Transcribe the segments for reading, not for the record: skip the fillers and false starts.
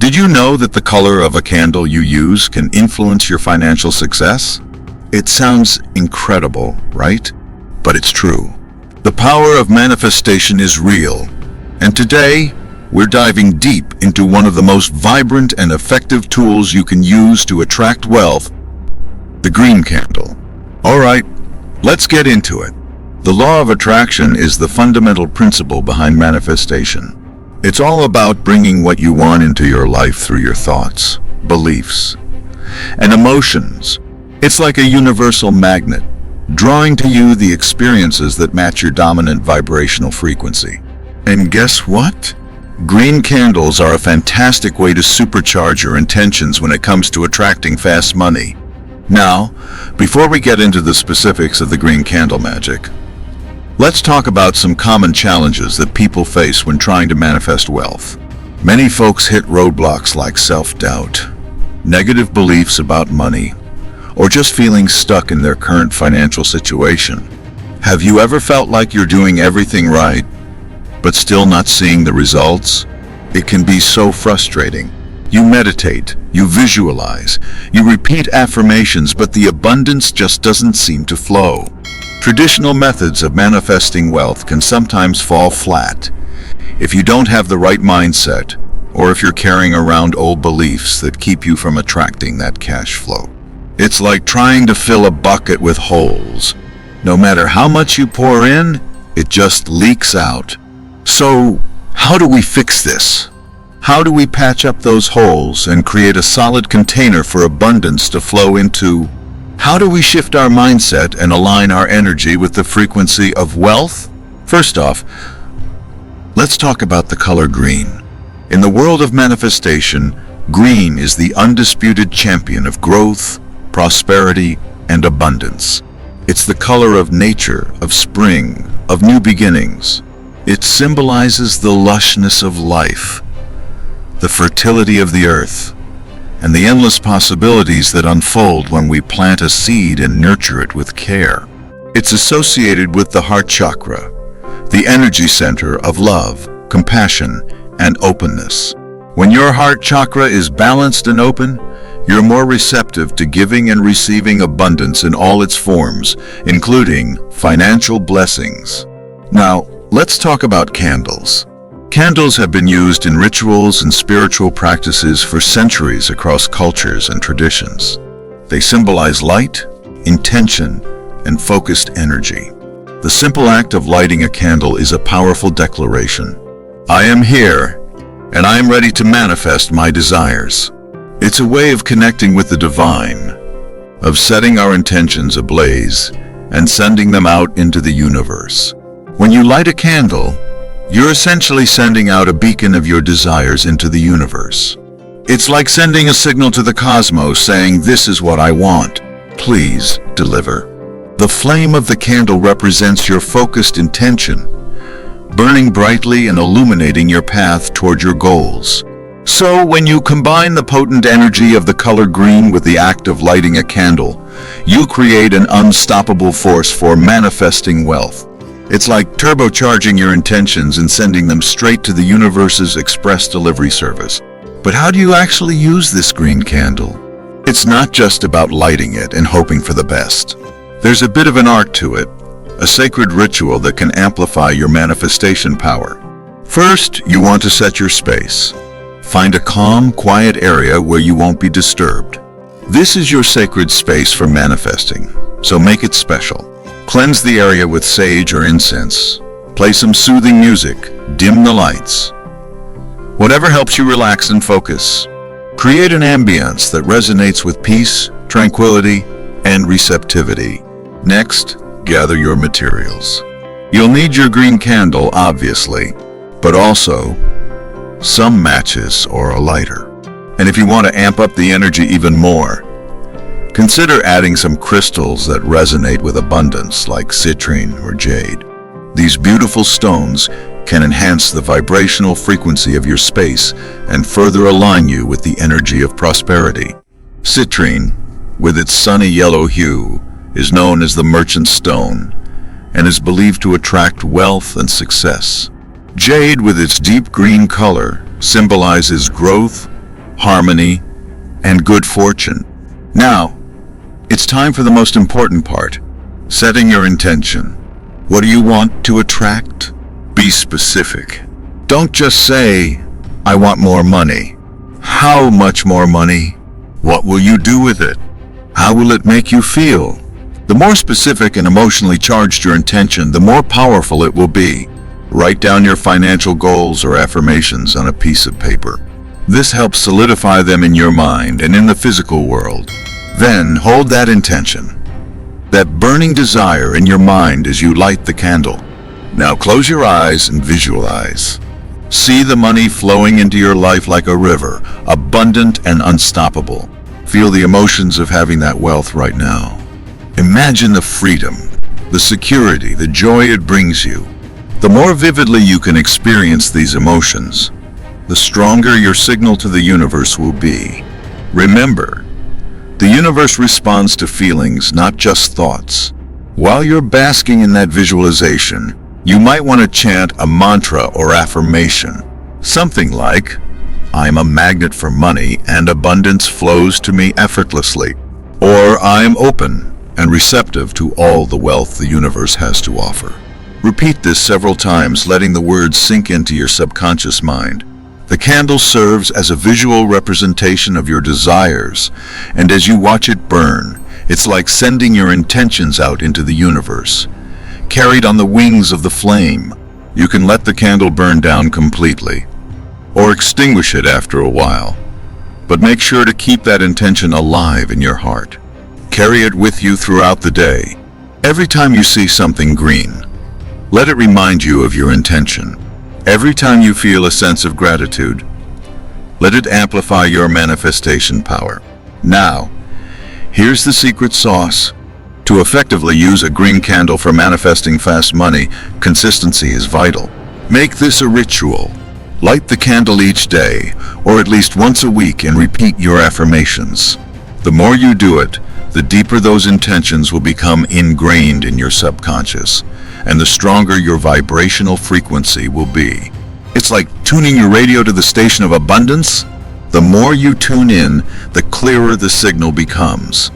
Did you know that the color of a candle you use can influence your financial success? It sounds incredible, right? But it's true. The power of manifestation is real, and today we're diving deep into one of the most vibrant and effective tools you can use to attract wealth, the green candle. All right, let's get into it. The law of attraction is the fundamental principle behind manifestation. It's all about bringing what you want into your life through your thoughts, beliefs, and emotions. It's like a universal magnet, drawing to you the experiences that match your dominant vibrational frequency. And guess what? Green candles are a fantastic way to supercharge your intentions when it comes to attracting fast money. Now, before we get into the specifics of the green candle magic, let's talk about some common challenges that people face when trying to manifest wealth. Many folks hit roadblocks like self-doubt, negative beliefs about money, or just feeling stuck in their current financial situation. Have you ever felt like you're doing everything right, but still not seeing the results? It can be so frustrating. You meditate, you visualize, you repeat affirmations, but the abundance just doesn't seem to flow. Traditional methods of manifesting wealth can sometimes fall flat if you don't have the right mindset, or if you're carrying around old beliefs that keep you from attracting that cash flow. It's like trying to fill a bucket with holes. No matter how much you pour in, it just leaks out. So, how do we fix this? How do we patch up those holes and create a solid container for abundance to flow into? How do we shift our mindset and align our energy with the frequency of wealth? First off, let's talk about the color green. In the world of manifestation, green is the undisputed champion of growth, prosperity, and abundance. It's the color of nature, of spring, of new beginnings. It symbolizes the lushness of life, the fertility of the earth, and the endless possibilities that unfold when we plant a seed and nurture it with care. It's associated with the heart chakra, the energy center of love, compassion, and openness. When your heart chakra is balanced and open, you're more receptive to giving and receiving abundance in all its forms, including financial blessings. Now, let's talk about candles. Candles have been used in rituals and spiritual practices for centuries across cultures and traditions. They symbolize light, intention, and focused energy. The simple act of lighting a candle is a powerful declaration. I am here, and I am ready to manifest my desires. It's a way of connecting with the divine, of setting our intentions ablaze and sending them out into the universe. When you light a candle, you're essentially sending out a beacon of your desires into the universe. It's like sending a signal to the cosmos saying, "This is what I want. Please deliver." The flame of the candle represents your focused intention, burning brightly and illuminating your path toward your goals. So when you combine the potent energy of the color green with the act of lighting a candle, you create an unstoppable force for manifesting wealth. It's like turbocharging your intentions and sending them straight to the universe's express delivery service. But how do you actually use this green candle? It's not just about lighting it and hoping for the best. There's a bit of an art to it, a sacred ritual that can amplify your manifestation power. First, you want to set your space. Find a calm, quiet area where you won't be disturbed. This is your sacred space for manifesting, so make it special. Cleanse the area with sage or incense. Play some soothing music. Dim the lights. Whatever helps you relax and focus. Create an ambience that resonates with peace, tranquility, and receptivity. Next, gather your materials. You'll need your green candle, obviously, but also some matches or a lighter. And if you want to amp up the energy even more, consider adding some crystals that resonate with abundance, like citrine or jade. These beautiful stones can enhance the vibrational frequency of your space and further align you with the energy of prosperity. Citrine, with its sunny yellow hue, is known as the merchant stone and is believed to attract wealth and success. Jade, with its deep green color, symbolizes growth, harmony, and good fortune. Now, it's time for the most important part, setting your intention. What do you want to attract? Be specific. Don't just say, I want more money. How much more money? What will you do with it? How will it make you feel? The more specific and emotionally charged your intention, the more powerful it will be. Write down your financial goals or affirmations on a piece of paper. This helps solidify them in your mind and in the physical world. Then hold that intention, that burning desire in your mind as you light the candle. Now close your eyes and visualize. See the money flowing into your life like a river, abundant and unstoppable. Feel the emotions of having that wealth right now. Imagine the freedom, the security, the joy it brings you. The more vividly you can experience these emotions, the stronger your signal to the universe will be. Remember, the universe responds to feelings, not just thoughts. While you're basking in that visualization, you might want to chant a mantra or affirmation. Something like, I'm a magnet for money and abundance flows to me effortlessly. Or I'm open and receptive to all the wealth the universe has to offer. Repeat this several times, letting the words sink into your subconscious mind. The candle serves as a visual representation of your desires, and as you watch it burn, it's like sending your intentions out into the universe. Carried on the wings of the flame, you can let the candle burn down completely, or extinguish it after a while. But make sure to keep that intention alive in your heart. Carry it with you throughout the day. Every time you see something green, let it remind you of your intention. Every time you feel a sense of gratitude, let it amplify your manifestation power. Now, here's the secret sauce. To effectively use a green candle for manifesting fast money, consistency is vital. Make this a ritual. Light the candle each day, or at least once a week, and repeat your affirmations. The more you do it, the deeper those intentions will become ingrained in your subconscious, and the stronger your vibrational frequency will be. It's like tuning your radio to the station of abundance. The more you tune in, the clearer the signal becomes.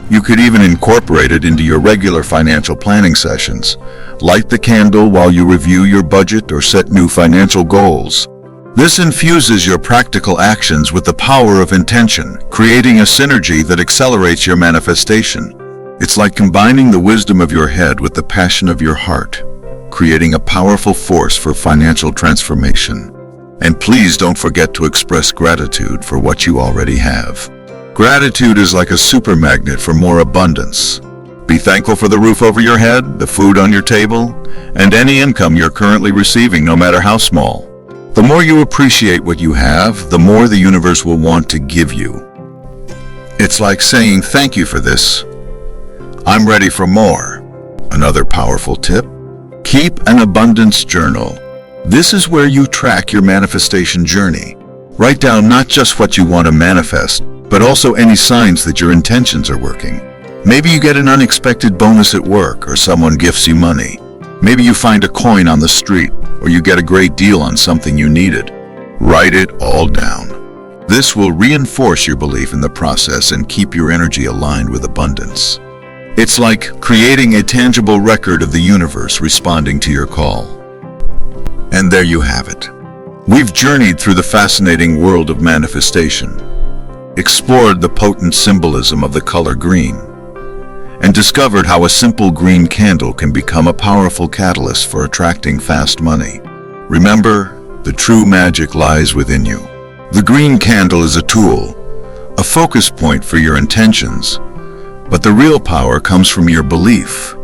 You could even incorporate it into your regular financial planning sessions. Light the candle while you review your budget or set new financial goals. This infuses your practical actions with the power of intention, creating a synergy that accelerates your manifestation. It's like combining the wisdom of your head with the passion of your heart, creating a powerful force for financial transformation. And please don't forget to express gratitude for what you already have. Gratitude is like a super magnet for more abundance. Be thankful for the roof over your head, the food on your table, and any income you're currently receiving, no matter how small. The more you appreciate what you have, the more the universe will want to give you. It's like saying thank you for this. I'm ready for more. Another powerful tip: keep an abundance journal. This is where you track your manifestation journey. Write down not just what you want to manifest, but also any signs that your intentions are working. Maybe you get an unexpected bonus at work, or someone gifts you money. Maybe you find a coin on the street, or you get a great deal on something you needed. Write it all down. This will reinforce your belief in the process and keep your energy aligned with abundance. It's like creating a tangible record of the universe responding to your call. And there you have it. We've journeyed through the fascinating world of manifestation, explored the potent symbolism of the color green, and discovered how a simple green candle can become a powerful catalyst for attracting fast money. Remember, the true magic lies within you. The green candle is a tool, a focus point for your intentions, but the real power comes from your belief,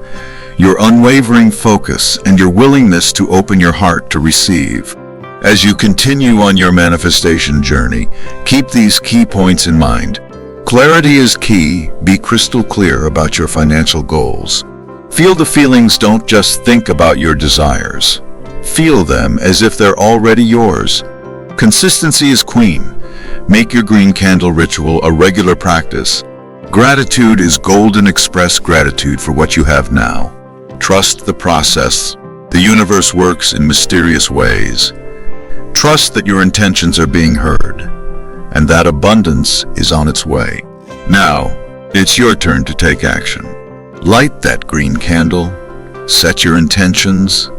your unwavering focus, and your willingness to open your heart to receive. As you continue on your manifestation journey, keep these key points in mind. Clarity is key. Be crystal clear about your financial goals. Feel the feelings. Don't just think about your desires. Feel them as if they're already yours. Consistency is queen. Make your green candle ritual a regular practice. Gratitude is golden. Express gratitude for what you have now. Trust the process. The universe works in mysterious ways. Trust that your intentions are being heard. and that abundance is on its way. Now, it's your turn to take action. Light that green candle, set your intentions,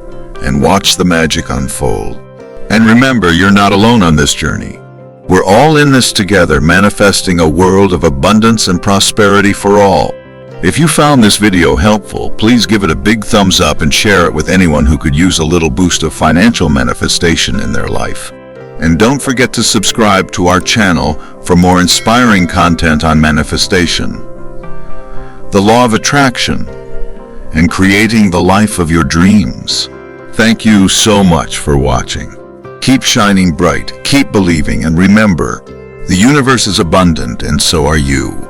and watch the magic unfold. And remember, you're not alone on this journey. We're all in this together, manifesting a world of abundance and prosperity for all. If you found this video helpful, please give it a big thumbs up and share it with anyone who could use a little boost of financial manifestation in their life. And don't forget to subscribe to our channel for more inspiring content on manifestation, the law of attraction, and creating the life of your dreams. Thank you so much for watching. Keep shining bright, keep believing, and remember, the universe is abundant and so are you.